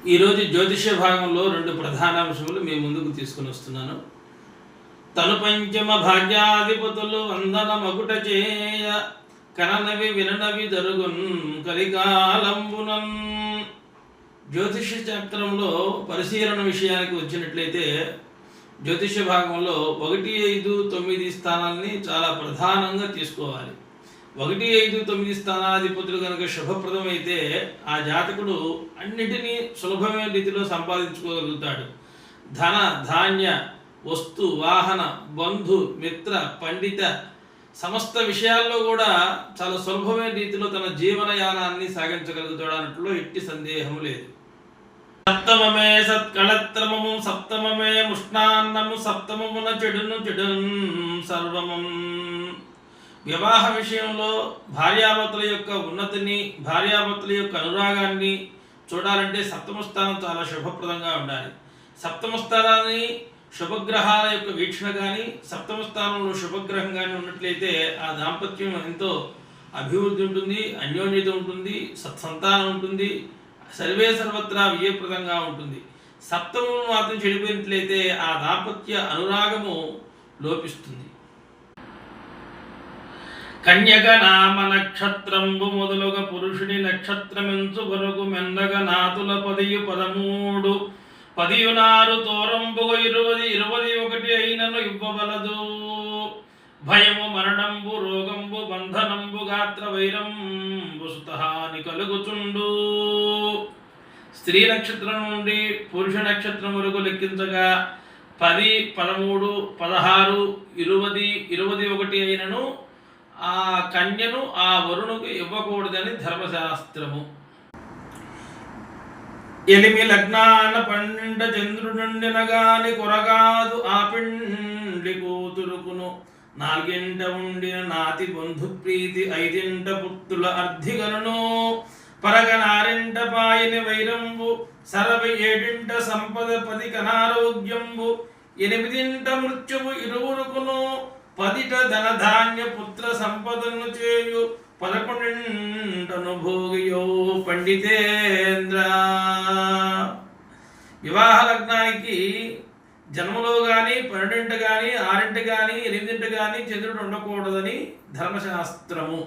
ఈరోజు జ్యోతిష్య భాగంలో రెండు ప్రధాన అంశములు మీ ముందుకు తీసుకుని వస్తున్నాను. తను పంచమ భాగ్యాధిపతులు వందన మగుట చేయ కననవి విననవి జరుగున్ కలికాలంబునన్. జ్యోతిష్య శాస్త్రంలో పరిశీలన విషయానికి వచ్చినట్లయితే జ్యోతిష్య భాగంలో 1, 5, 9 స్థానాన్ని చాలా ప్రధానంగా తీసుకోవాలి. 1, 5, 9 స్థానాధిపతులు కనుక శుభప్రదమైతే ఆ జాతకుడు అన్నిటినీ సులభమైన రీతిలో సంపాదించుకోగలుగుతాడు. ధన ధాన్య వస్తు వాహన బంధు మిత్ర పండిత సమస్త విషయాల్లో కూడా చాలా సులభమైన రీతిలో తన జీవనయానాన్ని సాగించగలుగుతాడు అన్నట్లో ఎట్టి సందేహము లేదు. సప్తమమే సత్కళత్రమము సప్తమమే ముష్ణాన్నము సప్తమమున చెడును చెడున్ సర్వము. వివాహ విషయంలో భార్యాభర్తల యొక్క ఉన్నతిని భార్యాభర్తల యొక్క అనురాగాన్ని చూడాలంటే సప్తమ స్థానం చాలా శుభప్రదంగా ఉండాలి. సప్తమ స్థానాన్ని శుభగ్రహాల యొక్క వీక్షణ కానీ సప్తమ స్థానంలో శుభగ్రహం కానీ ఉన్నట్లయితే ఆ దాంపత్యం ఎంతో అభివృద్ధి ఉంటుంది, అన్యోన్యత ఉంటుంది, సత్సంతానం ఉంటుంది, సర్వే సర్వత్రా విజయప్రదంగా ఉంటుంది. సప్తమం మాత్రం చెడిపోయినట్లయితే ఆ దాంపత్య అనురాగము లోపిస్తుంది. కన్యక నామ నక్షత్రంబు మొదలుగా పురుషుని నక్షత్రమెంచు వరకు మెందగా నాతుల 10 13 16 తోరంబుగ 20 21 అయినను ఇవ్వవలదు. భయము మరణంబు రోగంబు బంధనంబు గాత్ర వైరంబు సుతహాని కలుగుచుండు. స్త్రీ నక్షత్రం నుండి పురుష నక్షత్రం వరకు లెక్కించగా 10 13 16 20 21 అయినను ఆ కన్యను ఆ వరుణుకు ఇవ్వకూడదని ధర్మశాస్త్రము. ఎలిమి లగ్నాన పండింట చంద్రుడుండిన గాని కొరగాదు ఆ పిండి కూతురుకును. 4 ఉండిన నాతి బంధు ప్రీతి 5 పుత్రుల అర్ధిగలను. పరగ 6 పాయని వైరంబు సరవి 7 సంపద 10 కనారోగ్యంబు 8 మృత్యువు ఇరువురుకును. 10 ధనధాన్య పుత్ర సంపదను చేయు 11 భోగియో పండితేంద్ర. వివాహ లగ్నానికి జన్మలో కానీ 12 కానీ 6 కానీ 8 కానీ చంద్రుడు ఉండకూడదని ధర్మశాస్త్రము.